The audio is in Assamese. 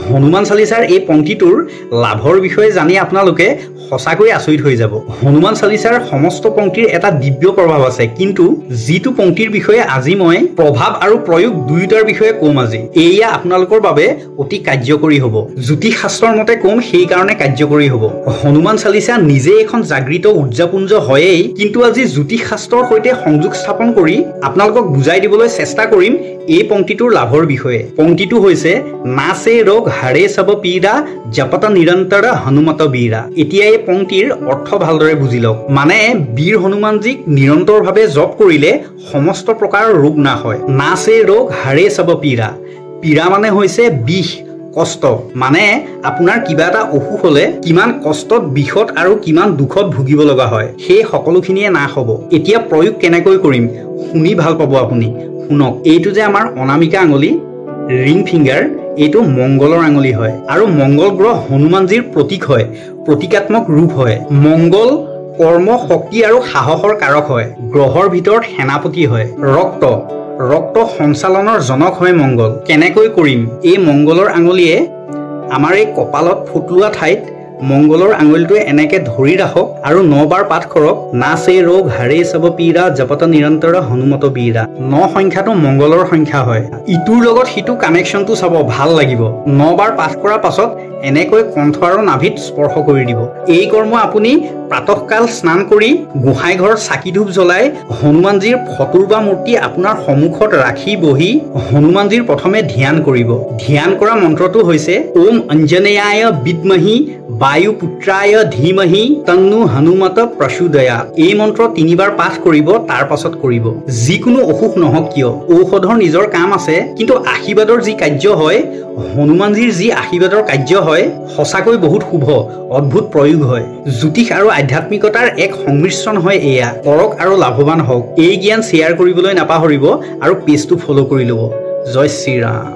হনুমান চালিচাৰ এই পংক্তিটোৰ লাভৰ বিষয়ে জানি আপোনালোকে সঁচাকৈ আচৰিত হৈ যাব। হনুমান চালিচাৰ সমস্ত পংক্তিৰ এটা দিব্য প্ৰভাৱ আছে, কিন্তু যিটো পংক্তিৰ বিষয়ে আজি মই প্ৰভাৱ আৰু প্ৰয়োগ দুয়োটাৰ বিষয়ে কম আজি, এয়া আপোনালোকৰ বাবে অতি কাৰ্যকৰী হ'ব। জ্যোতিষ শাস্ত্ৰৰ মতে কম, সেই কাৰণে কাৰ্যকৰী হ'ব। হনুমান চালিচা নিজে এখন জাগৃত উৰ্জাপুঞ্জ হয়েই, কিন্তু আজি জ্যোতিষ শাস্ত্ৰৰ সৈতে সংযোগ স্থাপন কৰি আপোনালোকক বুজাই দিবলৈ চেষ্টা কৰিম এই পংক্তিটোৰ লাভৰ বিষয়ে। পংক্তিটো হৈছে নাচে ৰোগ হাৰে সব পীড়া জপত নিৰন্তৰ হনুমত বীৰা। এতিয়া এই পংক্তিৰ অৰ্থ ভালদৰে বুজি লওক। মানে বীৰ হনুমানজীক নিৰন্তৰভাৱে জপ কৰিলে সমস্ত প্ৰকাৰৰ ৰোগ নাশ হয়। নাচে ৰোগ হাৰে সব পীড়া। পীড়া মানে হৈছে বিষ, কষ্ট। মানে আপোনাৰ কিবা এটা অসুখ হলে কিমান কষ্টত, বিষত আৰু কিমান দুখত ভুগিব লগা হয়, সেই সকলোখিনিয়ে নাশ হ'ব। এতিয়া প্ৰয়োগ কেনেকৈ কৰিম শুনি ভাল পাব আপুনি। শুনক, এইটো যে আমাৰ অনামিকা আঙুলি ৰিং ফিংগাৰ, এইটো মংগলৰ আঙুলি হয় আৰু মংগল গ্ৰহ হনুমানজীৰ প্ৰতীক হয়, প্ৰতীকাত্মক ৰূপ হয়। মংগল কৰ্ম, শক্তি আৰু সাহসৰ কাৰক হয়। গ্ৰহৰ ভিতৰত সেনাপতি হয়। ৰক্ত সঞ্চালনৰ জনক হয় মংগল। কেনেকৈ কৰিম? এই মংগলৰ আঙুলিয়ে আমাৰ এই কপালত ফুটলোৱা ঠাইত মংগলৰ আঙুলিটোৱে এনেকে ধৰি ৰাখক আৰু 9 বাৰ পাঠ কৰক। নাচে ৰোগ হাৰে সব পীড়া জপত নিৰন্তৰ হনুমত বীৰা। 9 সংখ্যাটো মংগলৰ সংখ্যা হয়। ইটোৰ লগত সিটো কানেকশ্যনটো চাব, ভাল লাগিব। 9 বাৰ পাঠ কৰাৰ পাছত এনেকৈ কণ্ঠ আৰু নাভিত স্পৰ্শ কৰি দিব। এই কৰ্ম আপুনি প্ৰাতঃকাল স্নান কৰি গোসাঁই ঘৰত চাকি ধূপ জ্বলাই হনুমানজীৰ ফটো বা মূৰ্তি আপোনাৰ সন্মুখত ৰাখি বহি হনুমানজীৰ প্ৰথমে ধ্যান কৰিব। ধ্যান কৰা মন্ত্ৰটো হৈছে ওম অঞ্জনেয়ায় বিদ্মহি বায়ুপুত্ৰায় ধীমহি তন্নো হনুমত প্ৰচোদয়াৎ। এই মন্ত্ৰ 3 বাৰ পাঠ কৰিব, তাৰ পাছত কৰিব। যিকোনো অসুখ নহওক কিয়, ঔষধৰ নিজৰ কাম আছে, কিন্তু আশীৰ্বাদৰ যি কাৰ্য হয়, হনুমানজীৰ যি আশীৰ্বাদৰ কাৰ্য হয়, সঁচাকৈ বহুত শুভ, অদ্ভুত প্ৰয়োগ হয়। জ্যোতিষ আৰু আধ্যাত্মিকতাৰ এক সংমিশ্ৰণ হয় এয়া। কৰক আৰু লাভৱান হওক। এই জ্ঞান শ্বেয়াৰ কৰিবলৈ নাপাহৰিব আৰু পেজটো ফ'ল' কৰি ল'ব। জয় শ্ৰীৰাম।